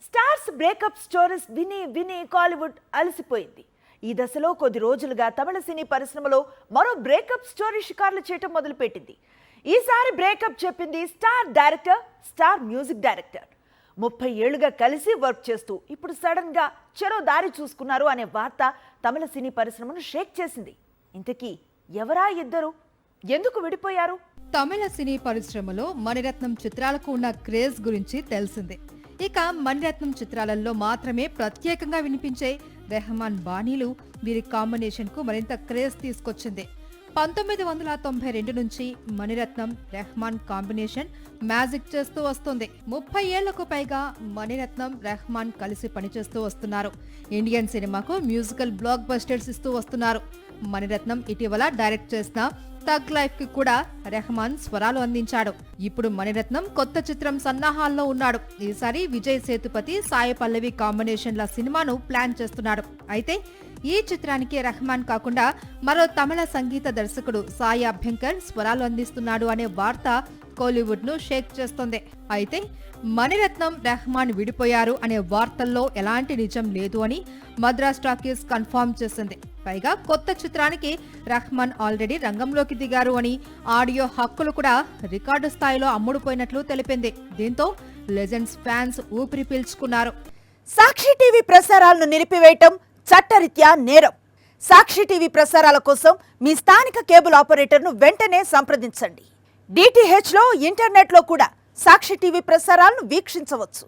Stars breakup stories విని విని కాలీవుడ్ అలసిపోయింది. ఈ దశలో కొద్ది రోజులుగా తమిళ సినీ పరిశ్రమలో మరో బ్రేకప్ స్టోరీ షికార్లు చేయటం మొదలుపెట్టింది. ఈసారి బ్రేకప్ చెప్పింది star director, star music director. 30 ఏళ్లుగా కలిసి వర్క్ చేస్తూ ఇప్పుడు సడన్ గా చెరో దారి చూసుకున్నారు అనే వార్త తమిళ సినీ పరిశ్రమను షేక్ చేసింది. ఇంతకీ ఎవరా ఇద్దరు, ఎందుకు విడిపోయారు? తమిళ సినీ పరిశ్రమలో మణిరత్నం చిత్రాలకు ఉన్న క్రేజ్ గురించి తెలిసిందే. ఇక మణిరత్నం చిత్రాలలో మాత్రమే ప్రత్యేకంగా వినిపించే రెహమాన్ బాణీలు వీరి కాంబినేషన్ కు మరింత క్రేజ్ తీసుకొచ్చింది. 1992 నుంచి మణిరత్నం రెహమాన్ కాంబినేషన్ మ్యాజిక్ చేస్తూ వస్తుంది. 30 ఏళ్లకు పైగా మణిరత్నం రెహమాన్ కలిసి పనిచేస్తూ వస్తున్నారు. ఇండియన్ సినిమాకు మ్యూజికల్ బ్లాక్ బస్టర్స్ ఇస్తూ వస్తున్నారు. మణిరత్నం ఇటీవల డైరెక్ట్ చేసిన తగ్ లైఫ్ కి కూడా రెహమాన్ స్వరాలు అందించాడు. ఇప్పుడు మణిరత్నం కొత్త చిత్రం సన్నాహాల్లో ఉన్నాడు. ఈసారి విజయ్ సేతుపతి, సాయి పల్లవి కాంబినేషన్ల సినిమాను ప్లాన్ చేస్తున్నాడు. అయితే ఈ చిత్రానికి రెహమాన్ కాకుండా మరో తమిళ సంగీత దర్శకుడు సాయి అభ్యంకర్ స్వరాలు అందిస్తున్నాడు అనే వార్త కోలీవుడ్ ను షేక్ చేస్తోంది. అయితే మణిరత్నం రెహమాన్ విడిపోయారు అనే వార్తల్లో ఎలాంటి నిజం లేదు అని మద్రాస్ టాకీస్ కన్ఫర్మ్ చేసింది. పైగా కొత్త చిత్రానికి రెహమాన్ ఆల్రెడీ రంగంలోకి దిగారు అని, ఆడియో హక్కులు కూడా రికార్డు స్థాయిలో అమ్ముడుపోయినట్లు తెలిపింది. దీంతో లెజెండ్స్ ఫ్యాన్స్ ఊపిరి పీల్చుకున్నారు. సాక్షి టీవీ ప్రసారాలను నిలిపివేయటం చట్టరీత్యా నేరం. సాక్షి టీవీ ప్రసారాల కోసం మీ స్థానిక కేబుల్ ఆపరేటర్ను వెంటనే సంప్రదించండి. DTH లో, ఇంటర్నెట్లో కూడా సాక్షి టీవీ ప్రసారాలను వీక్షించవచ్చు.